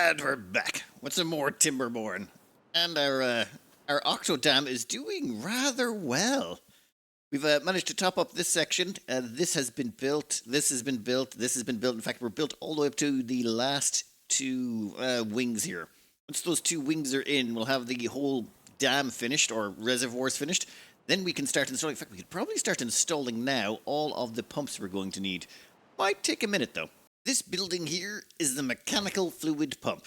And we're back with some more Timberborn. And our Octo Dam is doing rather well. We've managed to top up this section. This has been built. This has been built. This has been built. In fact, we're built all the way up to the last two wings here. Once those two wings are in, we'll have the whole dam finished, or reservoirs finished. Then we can start installing. In fact, we could probably start installing now all of the pumps we're going to need. Might take a minute though. This building here is the mechanical fluid pump.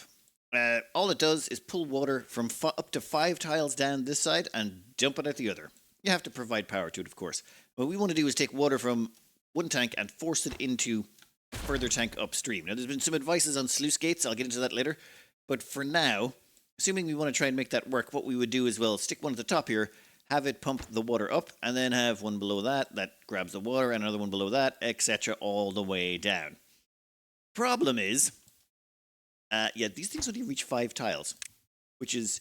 All it does is pull water from up to 5 tiles down this side and dump it out the other. You have to provide power to it, of course. What we want to do is take water from one tank and force it into a further tank upstream. Now, there's been some advices on sluice gates. I'll get into that later. But for now, assuming we want to try and make that work, what we would do is, well, stick one at the top here, have it pump the water up, and then have one below that grabs the water, and another one below that, etc., all the way down. Problem is, these things only reach 5 tiles, which is,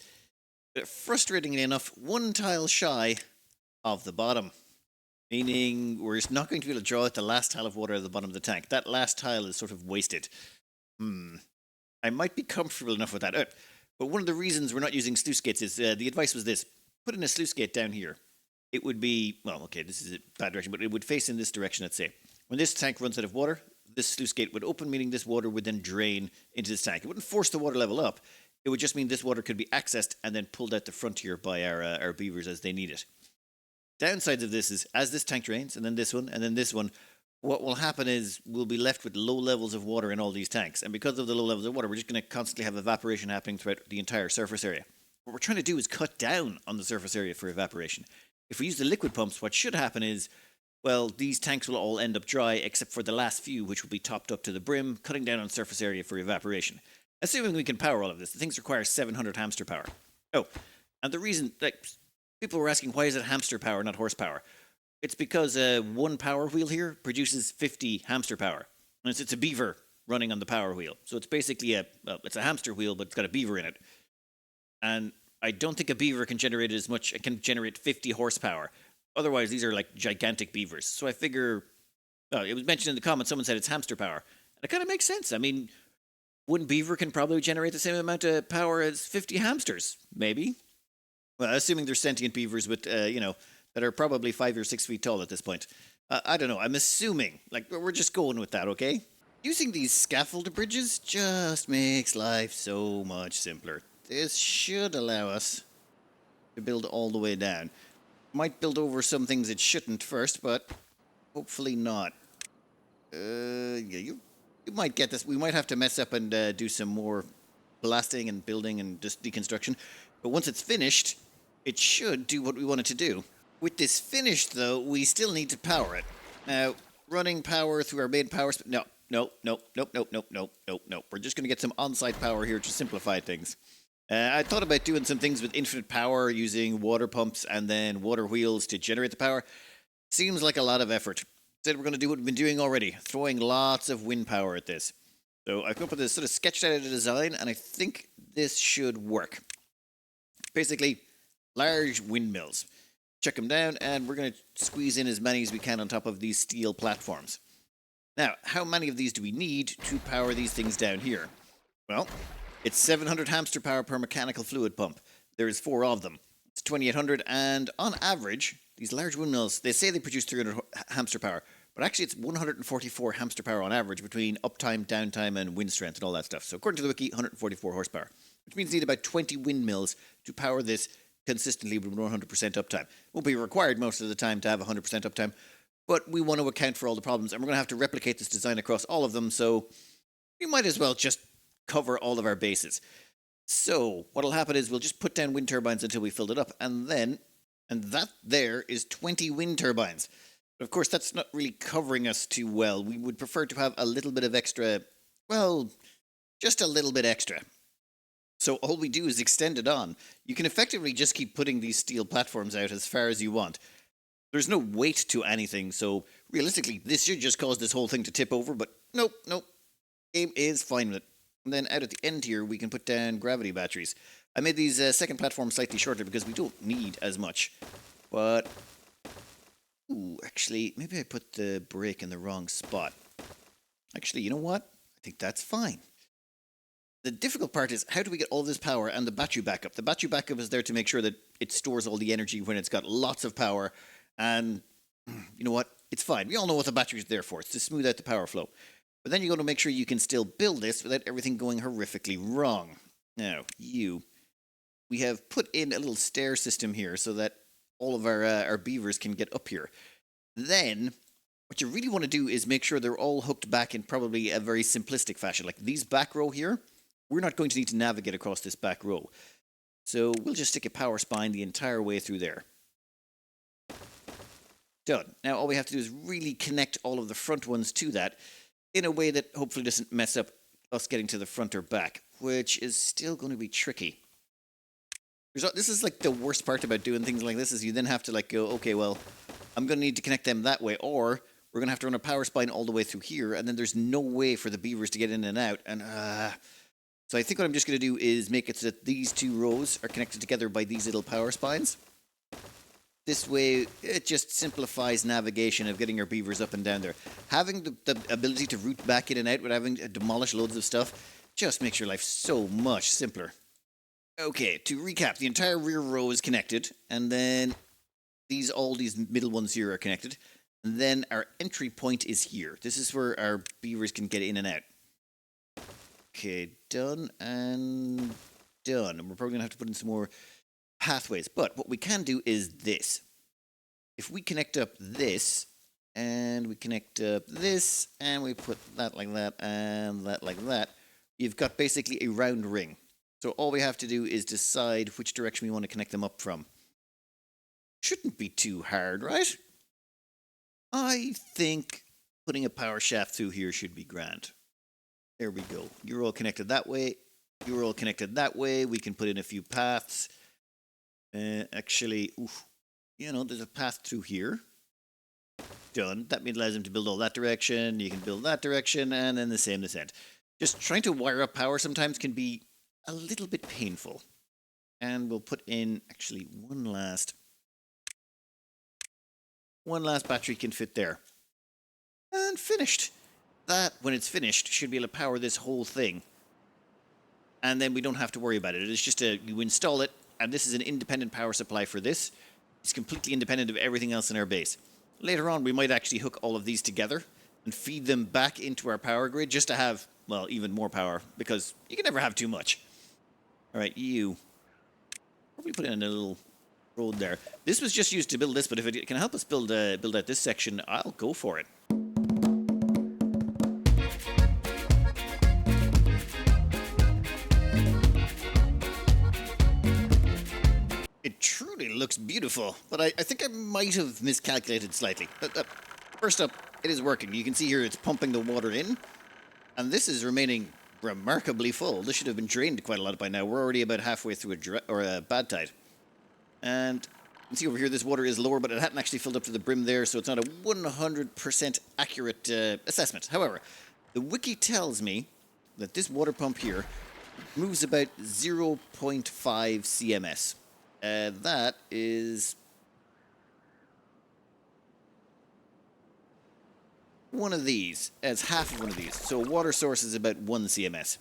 frustratingly enough, 1 tile shy of the bottom. Meaning, we're not going to be able to draw out the last tile of water at the bottom of the tank. That last tile is sort of wasted. I might be comfortable enough with that. But one of the reasons we're not using sluice gates is, the advice was this. Put in a sluice gate down here. It would be, well, okay, this is a bad direction, but it would face in this direction, let's say. When this tank runs out of water, this sluice gate would open, meaning this water would then drain into this tank. It wouldn't force the water level up. It would just mean this water could be accessed and then pulled out the frontier by our beavers as they need it. Downsides of this is, as this tank drains, and then this one, what will happen is we'll be left with low levels of water in all these tanks. And because of the low levels of water, we're just going to constantly have evaporation happening throughout the entire surface area. What we're trying to do is cut down on the surface area for evaporation. If we use the liquid pumps, what should happen is, well, these tanks will all end up dry, except for the last few, which will be topped up to the brim, cutting down on surface area for evaporation. Assuming we can power all of this, the things require 700 hamster power. Oh, and the reason, people were asking, why is it hamster power, not horsepower? It's because one power wheel here produces 50 hamster power. And it's a beaver running on the power wheel. So it's basically it's a hamster wheel, but it's got a beaver in it. And I don't think a beaver can generate as much, it can generate 50 horsepower. Otherwise, these are like gigantic beavers. So I figure, it was mentioned in the comments, someone said it's hamster power. And it kind of makes sense. I mean, one beaver can probably generate the same amount of power as 50 hamsters, maybe. Well, assuming they're sentient beavers with, that are probably 5 or 6 feet tall at this point. I don't know, I'm assuming. We're just going with that, okay? Using these scaffold bridges just makes life so much simpler. This should allow us to build all the way down. Might build over some things it shouldn't first, but hopefully not. You might get this. We might have to mess up and do some more blasting and building and just deconstruction. But once it's finished, it should do what we want it to do. With this finished, though, we still need to power it. Now, running power through our main power... No. We're just going to get some on-site power here to simplify things. I thought about doing some things with infinite power, using water pumps and then water wheels to generate the power. Seems like a lot of effort. Instead, we're going to do what we've been doing already, throwing lots of wind power at this. So I've come up with this sort of sketched out a design, and I think this should work. Basically, large windmills. Check them down, and we're going to squeeze in as many as we can on top of these steel platforms. Now, how many of these do we need to power these things down here? Well, it's 700 hamster power per mechanical fluid pump. There's 4 of them. It's 2,800, and on average, these large windmills, they say they produce 300 hamster power, but actually it's 144 hamster power on average between uptime, downtime, and wind strength and all that stuff. So according to the wiki, 144 horsepower, which means you need about 20 windmills to power this consistently with 100% uptime. Won't be required most of the time to have 100% uptime, but we want to account for all the problems, and we're going to have to replicate this design across all of them, so we might as well just cover all of our bases. So what'll happen is we'll just put down wind turbines until we filled it up, and that there is 20 wind turbines. But of course, that's not really covering us too well. We would prefer to have a little bit of extra, well, just a little bit extra. So all we do is extend it on. You can effectively just keep putting these steel platforms out as far as you want. There's no weight to anything, so realistically, this should just cause this whole thing to tip over, but nope. Game is fine with it. And then out at the end here, we can put down gravity batteries. I made these second platforms slightly shorter because we don't need as much. But, actually, maybe I put the brake in the wrong spot. Actually, you know what? I think that's fine. The difficult part is how do we get all this power and the battery backup? The battery backup is there to make sure that it stores all the energy when it's got lots of power. And you know what? It's fine. We all know what the battery is there for. It's to smooth out the power flow. But then you got to make sure you can still build this without everything going horrifically wrong. Now, we have put in a little stair system here so that all of our beavers can get up here. Then, what you really want to do is make sure they're all hooked back in probably a very simplistic fashion. Like these back row here, we're not going to need to navigate across this back row. So we'll just stick a power spine the entire way through there. Done. Now all we have to do is really connect all of the front ones to that in a way that hopefully doesn't mess up us getting to the front or back, which is still going to be tricky. This is like the worst part about doing things like this is you then have to like go, okay, well, I'm going to need to connect them that way, or we're going to have to run a power spine all the way through here, and then there's no way for the beavers to get in and out. And so I think what I'm just going to do is make it so that these two rows are connected together by these little power spines. This way, it just simplifies navigation of getting our beavers up and down there. Having the ability to route back in and out without having to demolish loads of stuff just makes your life so much simpler. Okay, to recap, the entire rear row is connected, and then all these middle ones here are connected, and then our entry point is here. This is where our beavers can get in and out. Okay, done and done. And we're probably going to have to put in some more pathways, but what we can do is this. If we connect up this, and we connect up this, and we put that like that, and that like that, you've got basically a round ring. So all we have to do is decide which direction we want to connect them up from. Shouldn't be too hard, right? I think putting a power shaft through here should be grand. There we go. You're all connected that way. You're all connected that way. We can put in a few paths. Actually, there's a path through here. Done. That allows them to build all that direction. You can build that direction, and then the same this end. Just trying to wire up power sometimes can be a little bit painful. And we'll put in, actually, one last battery can fit there. And finished. That, when it's finished, should be able to power this whole thing. And then we don't have to worry about it. It's just you install it, and this is an independent power supply for this. It's completely independent of everything else in our base. Later on, we might actually hook all of these together and feed them back into our power grid just to have, well, even more power, because you can never have too much. All right, probably put in a little road there. This was just used to build this, but if it can help us build out this section, I'll go for it. It truly looks beautiful, but I think I might have miscalculated slightly. First up, it is working. You can see here it's pumping the water in, and this is remaining remarkably full. This should have been drained quite a lot by now. We're already about halfway through a bad tide. And you can see over here this water is lower, but it hadn't actually filled up to the brim there, so it's not a 100% accurate assessment. However, the wiki tells me that this water pump here moves about 0.5 CMS. That is one of these, as half of one of these. So a water source is about 1 CMS,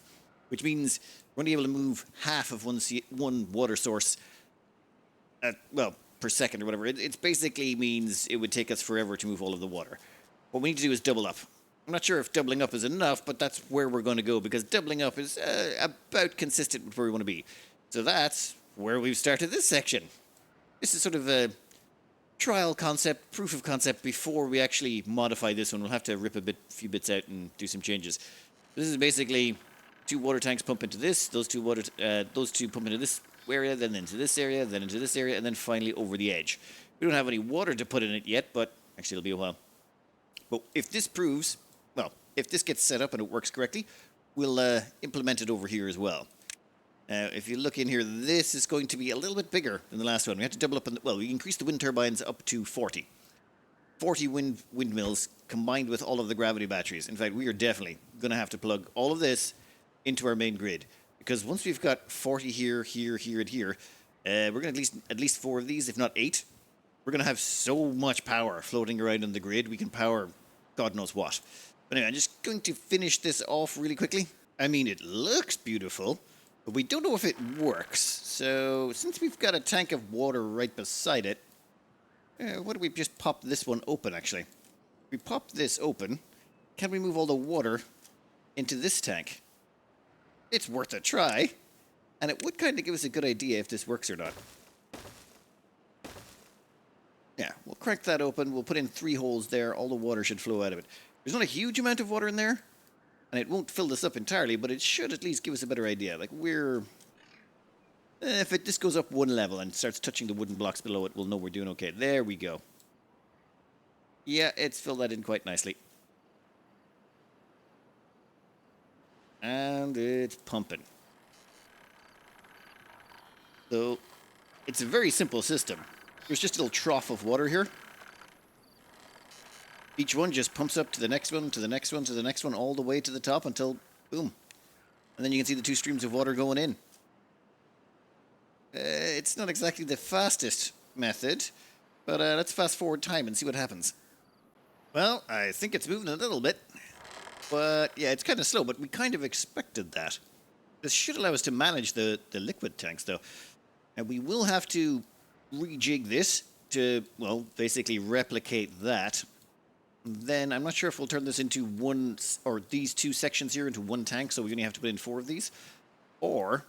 which means we're going to be able to move half of one water source per second or whatever. It basically means it would take us forever to move all of the water. What we need to do is double up. I'm not sure if doubling up is enough, but that's where we're going to go, because doubling up is about consistent with where we want to be. So that's where we've started this section. This is sort of a trial concept, proof of concept, before we actually modify this one. We'll have to rip a few bits out and do some changes. This is basically 2 water tanks pump into this, those two pump into this area, then into this area, then into this area, and then finally over the edge. We don't have any water to put in it yet, but actually it'll be a while. But if this proves, well, if this gets set up and it works correctly, we'll implement it over here as well. Now, if you look in here, this is going to be a little bit bigger than the last one. We have to double up, we increase the wind turbines up to 40. 40 windmills combined with all of the gravity batteries. In fact, we are definitely going to have to plug all of this into our main grid. Because once we've got 40 here, here, here, and here, we're going to at least 4 of these, if not 8. We're going to have so much power floating around on the grid, we can power God knows what. But anyway, I'm just going to finish this off really quickly. I mean, it looks beautiful, but we don't know if it works. So, since we've got a tank of water right beside it, why don't we just pop this one open, actually? If we pop this open, can we move all the water into this tank? It's worth a try, and it would kind of give us a good idea if this works or not. Yeah, we'll crank that open. We'll put in 3 holes there. All the water should flow out of it. There's not a huge amount of water in there, and it won't fill this up entirely, but it should at least give us a better idea. Like, we're... if this goes up 1 level and starts touching the wooden blocks below it, we'll know we're doing okay. There we go. Yeah, it's filled that in quite nicely. And it's pumping. So, it's a very simple system. There's just a little trough of water here. Each one just pumps up to the next one, to the next one, to the next one, all the way to the top until, boom. And then you can see the 2 streams of water going in. It's not exactly the fastest method, but let's fast forward time and see what happens. Well, I think it's moving a little bit. But, yeah, it's kind of slow, but we kind of expected that. This should allow us to manage the liquid tanks, though. And we will have to rejig this to, well, basically replicate that. Then I'm not sure if we'll turn this into one, or these 2 sections here into 1 tank, so we only have to put in 4 of these. Or,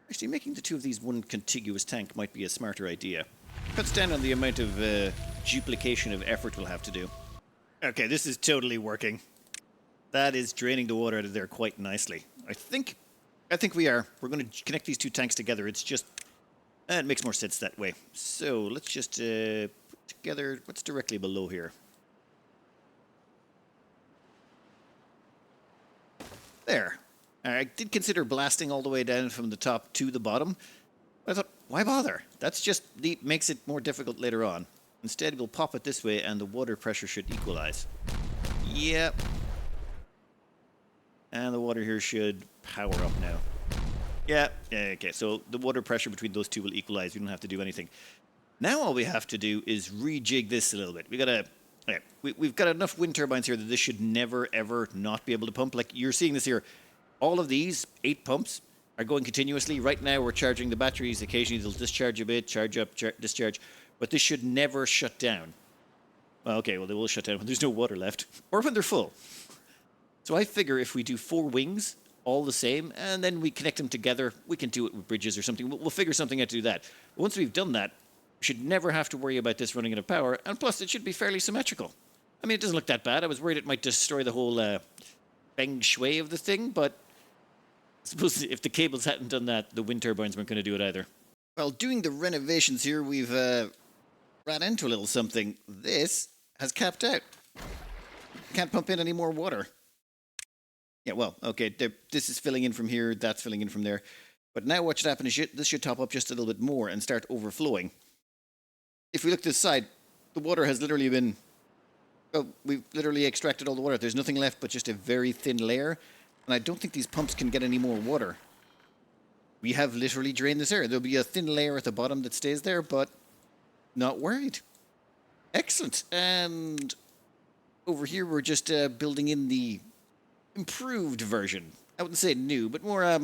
actually making the 2 of these 1 contiguous tank might be a smarter idea. Cuts down on the amount of duplication of effort we'll have to do. Okay, this is totally working. That is draining the water out of there quite nicely. I think we are. We're going to connect these 2 tanks together. It's just... it makes more sense that way. So, let's just put together what's directly below here. There. I did consider blasting all the way down from the top to the bottom. But I thought, why bother? That's just makes it more difficult later on. Instead, we'll pop it this way and the water pressure should equalize. Yep. And the water here should power up now. Yeah, okay, so the water pressure between those 2 will equalize. We don't have to do anything. Now all we have to do is rejig this a little bit. We've got enough wind turbines here that this should never, ever not be able to pump. Like, you're seeing this here. All of these 8 pumps are going continuously. Right now, we're charging the batteries. Occasionally, they'll discharge a bit, charge up, discharge. But this should never shut down. Well, okay, well, they will shut down when there's no water left. Or when they're full. So I figure if we do 4 wings, all the same, and then we connect them together, we can do it with bridges or something. We'll figure something out to do that. But once we've done that, we should never have to worry about this running out of power. And plus, it should be fairly symmetrical. I mean, it doesn't look that bad. I was worried it might destroy the whole feng shui of the thing, but I suppose if the cables hadn't done that, the wind turbines weren't going to do it either. Well, doing the renovations here, we've ran into a little something. This has capped out. Can't pump in any more water. Yeah, well, okay, this is filling in from here, that's filling in from there. But now what should happen is this should top up just a little bit more and start overflowing. If we look to this side, the water has literally been... well, we've literally extracted all the water. There's nothing left but just a very thin layer. And I don't think these pumps can get any more water. We have literally drained this area. There'll be a thin layer at the bottom that stays there, but not worried. Excellent. And over here we're just building in the improved version. I wouldn't say new, but more,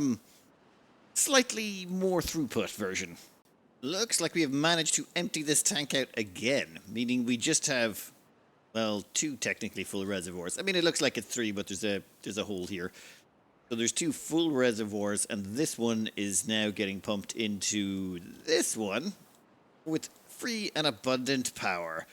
slightly more throughput version. Looks like we have managed to empty this tank out again, meaning we just have, well, 2 technically full reservoirs. I mean, it looks like it's 3, but there's a hole here. So there's 2 full reservoirs, and this one is now getting pumped into this one with free and abundant power.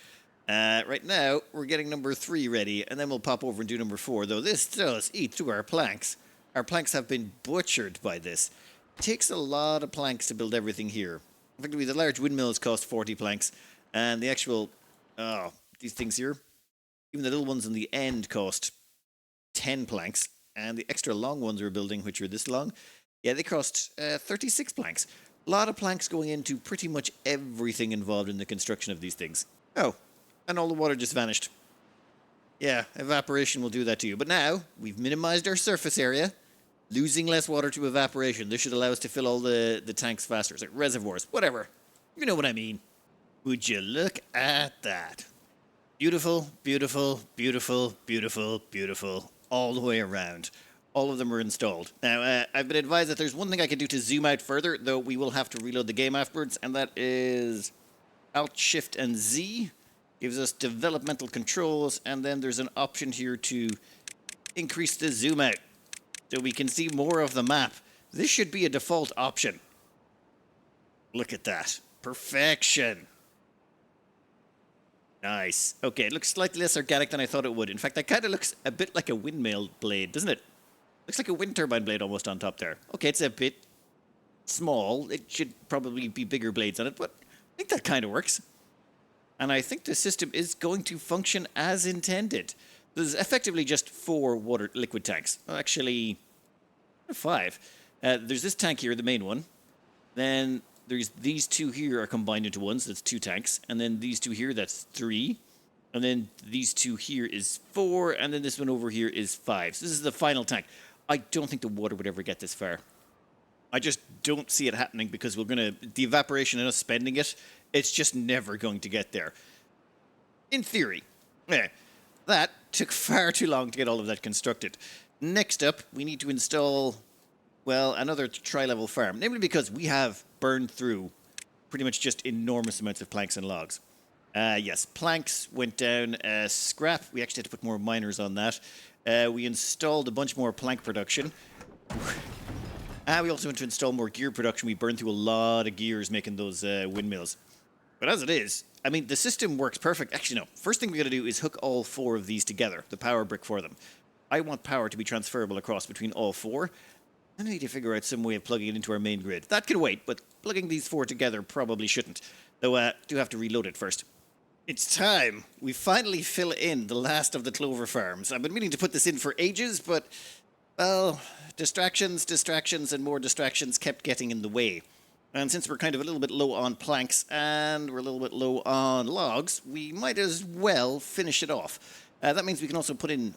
Right now, we're getting number 3 ready, and then we'll pop over and do number 4, though this does eat through our planks. Our planks have been butchered by this. It takes a lot of planks to build everything here. Effectively, the large windmills cost 40 planks, and the actual, these things here, even the little ones on the end cost 10 planks, and the extra long ones we're building, which are this long, yeah, they cost 36 planks. A lot of planks going into pretty much everything involved in the construction of these things. Oh, and all the water just vanished. Yeah, evaporation will do that to you. But now, we've minimized our surface area, losing less water to evaporation. This should allow us to fill all the tanks faster. It's like reservoirs, whatever. You know what I mean. Would you look at that? Beautiful, beautiful, beautiful, beautiful, beautiful, all the way around. All of them are installed. Now, I've been advised that there's one thing I can do to zoom out further, though we will have to reload the game afterwards, and that is Alt, Shift, and Z. Gives us developmental controls, and then there's an option here to increase the zoom out, so we can see more of the map. This should be a default option. Look at that. Perfection. Nice. Okay, it looks slightly less organic than I thought it would. In fact, that kind of looks a bit like a windmill blade, doesn't it? Looks like a wind turbine blade almost on top there. Okay, it's a bit small. It should probably be bigger blades on it, but I think that kind of works. And I think the system is going to function as intended. There's effectively just 4 water liquid tanks. Well, actually, 5. There's this tank here, the main one. Then there's these 2 here are combined into one, so that's 2 tanks. And then these 2 here, that's 3. And then these 2 here is 4. And then this one over here is 5. So this is the final tank. I don't think the water would ever get this far. I just don't see it happening because the evaporation and us spending it, it's just never going to get there. In theory. Yeah, that took far too long to get all of that constructed. Next up, we need to install, well, another tri-level farm. Namely because we have burned through pretty much just enormous amounts of planks and logs. Yes, planks went down. Scrap, we actually had to put more miners on that. We installed a bunch more plank production. We also went to install more gear production. We burned through a lot of gears making those windmills. But as it is, I mean, the system works perfect. Actually, no. First thing we got to do is hook all 4 of these together, the power brick for them. I want power to be transferable across between all 4. I need to figure out some way of plugging it into our main grid. That could wait, but plugging these 4 together probably shouldn't. Though, do have to reload it first. It's time. We finally fill in the last of the clover farms. I've been meaning to put this in for ages, but, well, distractions, and more distractions kept getting in the way. And since we're kind of a little bit low on planks and we're a little bit low on logs, we might as well finish it off. That means we can also put in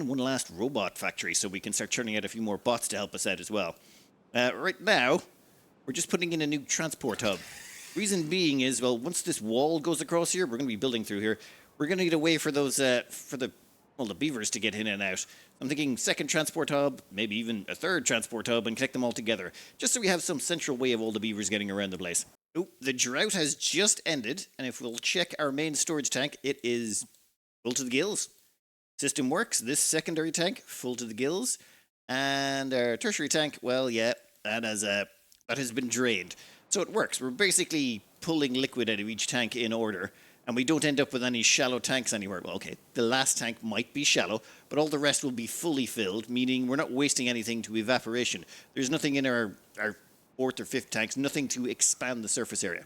one last robot factory so we can start churning out a few more bots to help us out as well. Right now, we're just putting in a new transport hub. Reason being is, well, once this wall goes across here, we're going to be building through here. We're going to need a way for those, the beavers to get in and out. I'm thinking second transport hub, maybe even a third transport hub, and connect them all together, just so we have some central way of all the beavers getting around the place. Oh, the drought has just ended, and if we'll check our main storage tank, it is full to the gills. System works. This secondary tank, full to the gills. And our tertiary tank, well, yeah, that has been drained. So it works. We're basically pulling liquid out of each tank in order, and we don't end up with any shallow tanks anywhere. Well, okay, the last tank might be shallow, but all the rest will be fully filled, meaning we're not wasting anything to evaporation. There's nothing in our 4th or 5th tanks, nothing to expand the surface area.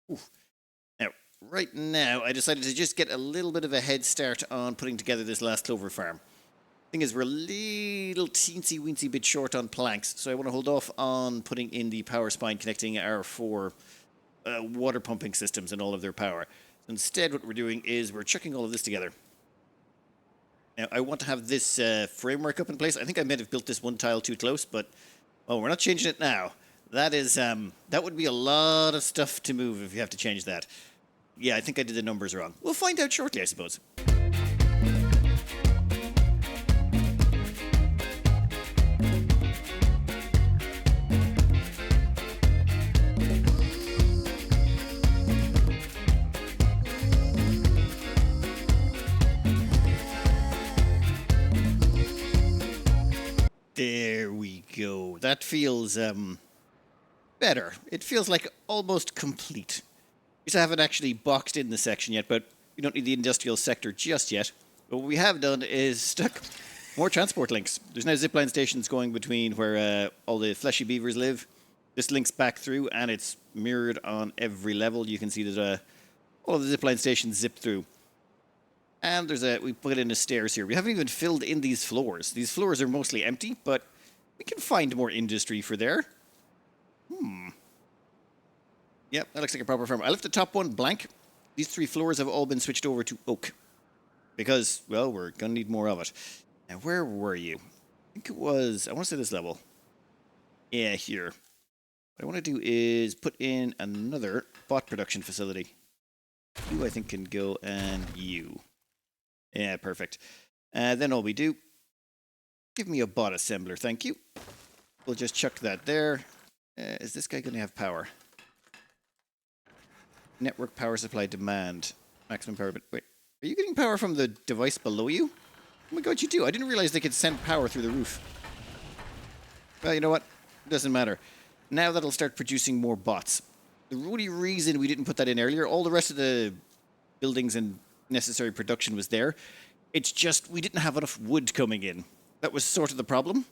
Oof. Now, right now, I decided to just get a little bit of a head start on putting together this last clover farm. Thing is, we're a little teensy-weensy bit short on planks, so I want to hold off on putting in the power spine connecting our 4 water pumping systems and all of their power. So instead, what we're doing is we're chucking all of this together. Now, I want to have this framework up in place. I think I might have built this one tile too close, but we're not changing it now. That is that would be a lot of stuff to move if you have to change that. Yeah, I think I did the numbers wrong. We'll find out shortly, I suppose. There we go. That feels better. It feels like almost complete. We haven't actually boxed in the section yet, but we don't need the industrial sector just yet. But what we have done is stuck more transport links. There's now zipline stations going between where all the fleshy beavers live. This links back through, and it's mirrored on every level. You can see that all of the zipline stations zip through. And we put in the stairs here. We haven't even filled in these floors. These floors are mostly empty, but we can find more industry for there. Yep, that looks like a proper farm. I left the top one blank. These 3 floors have all been switched over to oak. Because, well, we're going to need more of it. Now, where were you? I think it was, I want to say this level. Yeah, here. What I want to do is put in another bot production facility. You, I think, can go, and you. Yeah, perfect. Then all we do Give me a bot assembler, thank you. We'll just chuck that there. Is this guy going to have power? Network power supply demand. Maximum power, but wait. Are you getting power from the device below you? Oh my god, you do. I didn't realize they could send power through the roof. Well, you know what? It doesn't matter. Now that'll start producing more bots. The only reason we didn't put that in earlier, all the rest of the buildings and necessary production was there. It's just we didn't have enough wood coming in. That was sort of the problem.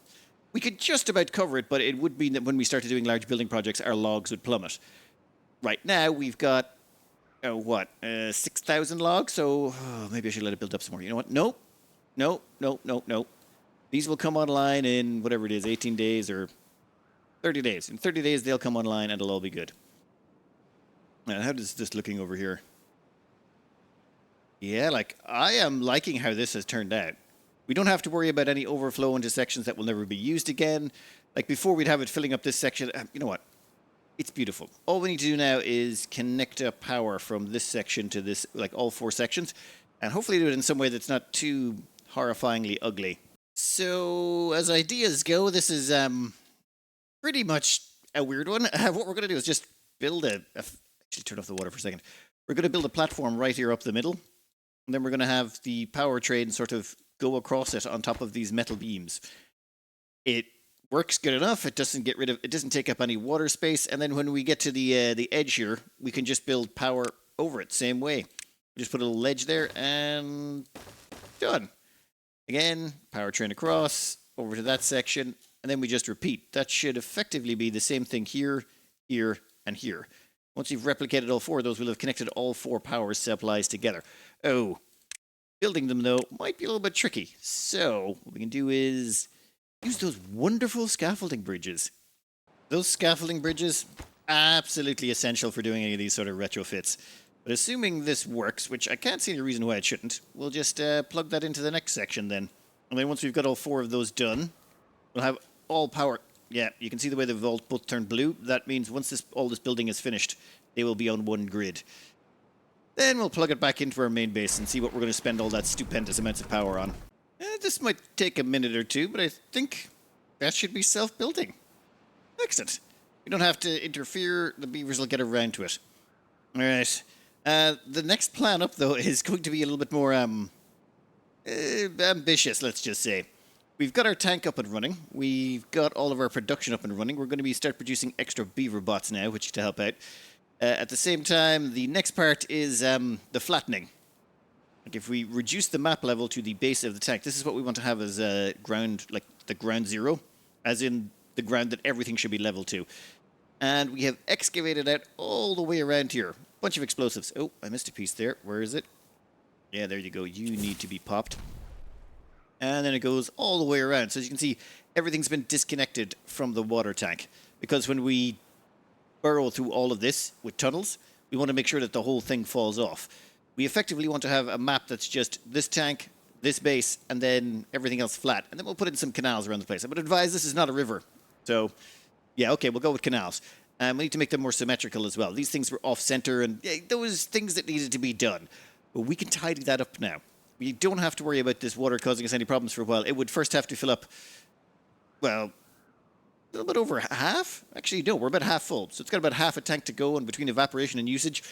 We could just about cover it, but it would mean that when we started doing large building projects, our logs would plummet. Right now, we've got, 6,000 logs, so maybe I should let it build up some more. You know what? Nope. Nope. These will come online in whatever it is, 18 days or 30 days. In 30 days, they'll come online and it'll all be good. Now, how is this looking over here? Yeah, I am liking how this has turned out. We don't have to worry about any overflow into sections that will never be used again. Like before, we'd have it filling up this section. You know what? It's beautiful. All we need to do now is connect up power from this section to this, like all 4 sections, and hopefully do it in some way that's not too horrifyingly ugly. So, as ideas go, this is pretty much a weird one. What we're going to do is just build actually, turn off the water for a second. We're going to build a platform right here up the middle, and then we're going to have the power train sort of go across it on top of these metal beams. It works good enough. It doesn't take up any water space, and then when we get to the edge here, we can just build power over it same way. Just put a little ledge there and done. Again, power train across over to that section, and then we just repeat. That should effectively be the same thing here, here, and here. Once you've replicated all 4 of those, we'll have connected all 4 power supplies together. Oh, building them though might be a little bit tricky. So what we can do is use those wonderful scaffolding bridges. Those scaffolding bridges, absolutely essential for doing any of these sort of retrofits. But assuming this works, which I can't see any reason why it shouldn't, we'll just plug that into the next section then. And then once we've got all 4 of those done, we'll have all power. Yeah, you can see the way they've all both turned blue. That means once all this building is finished, they will be on one grid. Then we'll plug it back into our main base and see what we're going to spend all that stupendous amounts of power on. This might take a minute or two, but I think that should be self-building. Excellent. We don't have to interfere. The beavers will get around to it. All right. The next plan up, though, is going to be a little bit more ambitious, let's just say. We've got our tank up and running. We've got all of our production up and running. We're going to start producing extra beaver bots now, which to help out. At the same time, the next part is the flattening. Like if we reduce the map level to the base of the tank, this is what we want to have as ground, like the ground zero, as in the ground that everything should be level to. And we have excavated out all the way around here. Bunch of explosives. Oh, I missed a piece there. Where is it? Yeah, there you go. You need to be popped. And then it goes all the way around. So as you can see, everything's been disconnected from the water tank. Because when we burrow through all of this with tunnels, we want to make sure that the whole thing falls off. We effectively want to have a map that's just this tank, this base, and then everything else flat. And then we'll put in some canals around the place. I would advise this is not a river. So, yeah, okay, we'll go with canals. We need to make them more symmetrical as well. These things were off-center, and those things that needed to be done. But we can tidy that up now. We don't have to worry about this water causing us any problems for a while. It would first have to fill up, well, a little bit over half. Actually, no, we're about half full. So it's got about half a tank to go, and between evaporation and usage,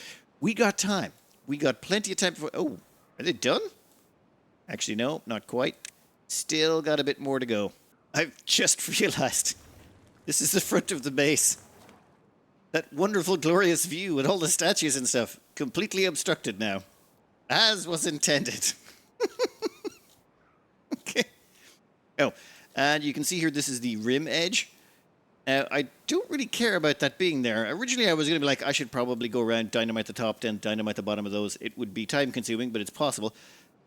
we got time. We got plenty of time for... Oh, are they done? Actually, no, not quite. Still got a bit more to go. I've just realized this is the front of the base. That wonderful, glorious view with all the statues and stuff, completely obstructed now. As was intended. Okay. Oh, and you can see here this is the rim edge. I don't really care about that being there. Originally, I was going to be like, I should probably go around, dynamite the top, then dynamite the bottom of those. It would be time-consuming, but it's possible.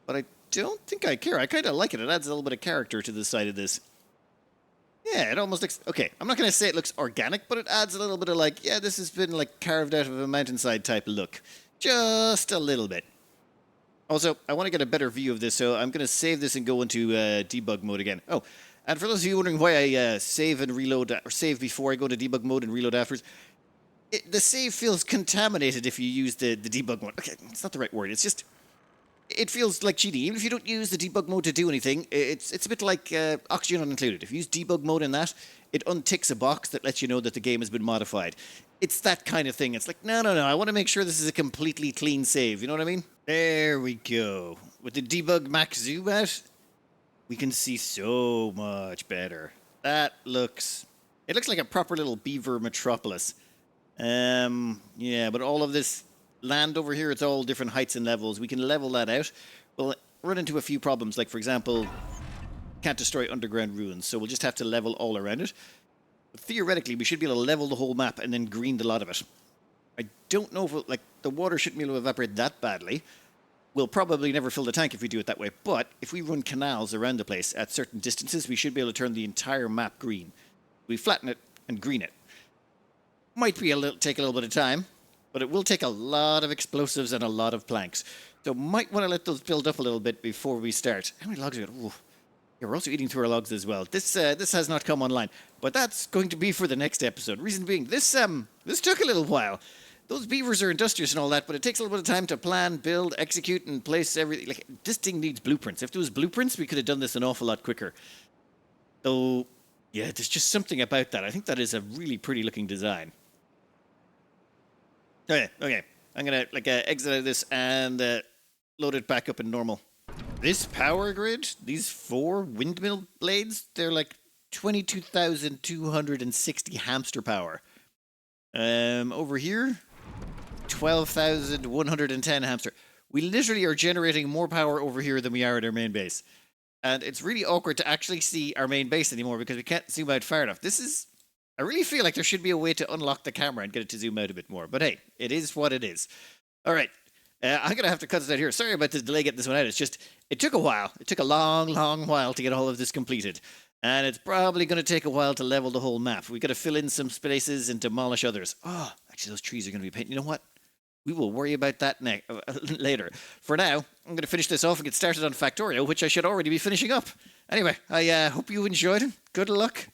But I don't think I care. I kind of like it. It adds a little bit of character to the side of this. Yeah, it almost looks... Okay, I'm not going to say it looks organic, but it adds a little bit of like, yeah, this has been like carved out of a mountainside type look. Just a little bit. Also, I want to get a better view of this, so I'm going to save this and go into debug mode again. Oh, and for those of you wondering why I save and reload, or save before I go to debug mode and reload afterwards, the save feels contaminated if you use the debug mode. Okay, it's not the right word. It's just... it feels like cheating. Even if you don't use the debug mode to do anything, it's a bit like oxygen unincluded. If you use debug mode in that, it unticks a box that lets you know that the game has been modified. It's that kind of thing. It's like, no, I want to make sure this is a completely clean save. You know what I mean? There we go. With the debug max zoom out, we can see so much better. It looks like a proper little beaver metropolis. Yeah, but all of this land over here, it's all different heights and levels. We can level that out. We'll run into a few problems, like, for example, can't destroy underground ruins, so we'll just have to level all around it. But theoretically, we should be able to level the whole map and then green the lot of it. I don't know if, the water shouldn't be able to evaporate that badly. We'll probably never fill the tank if we do it that way, but if we run canals around the place at certain distances, we should be able to turn the entire map green. We flatten it and green it. Might be take a little bit of time, but it will take a lot of explosives and a lot of planks. So might want to let those build up a little bit before we start. How many logs we got? Ooh. Yeah, we're also eating through our logs as well. This has not come online, but that's going to be for the next episode. Reason being, this took a little while. Those beavers are industrious and all that, but it takes a little bit of time to plan, build, execute, and place everything. Like, this thing needs blueprints. If there was blueprints, we could have done this an awful lot quicker. Though, yeah, there's just something about that. I think that is a really pretty looking design. Okay. I'm gonna exit out of this and load it back up in normal. This power grid, these 4 windmill blades, they're like 22,260 hamster power. Over here, 12,110 hamster. We literally are generating more power over here than we are at our main base. And it's really awkward to actually see our main base anymore because we can't zoom out far enough. I really feel like there should be a way to unlock the camera and get it to zoom out a bit more. But hey, it is what it is. All right. I'm going to have to cut this out here. Sorry about the delay getting this one out. It's just, it took a while. It took a long while to get all of this completed. And it's probably going to take a while to level the whole map. We've got to fill in some spaces and demolish others. Oh, actually, those trees are going to be painted. You know what? We will worry about that later. For now, I'm going to finish this off and get started on Factorio, which I should already be finishing up. Anyway, I hope you enjoyed it. Good luck.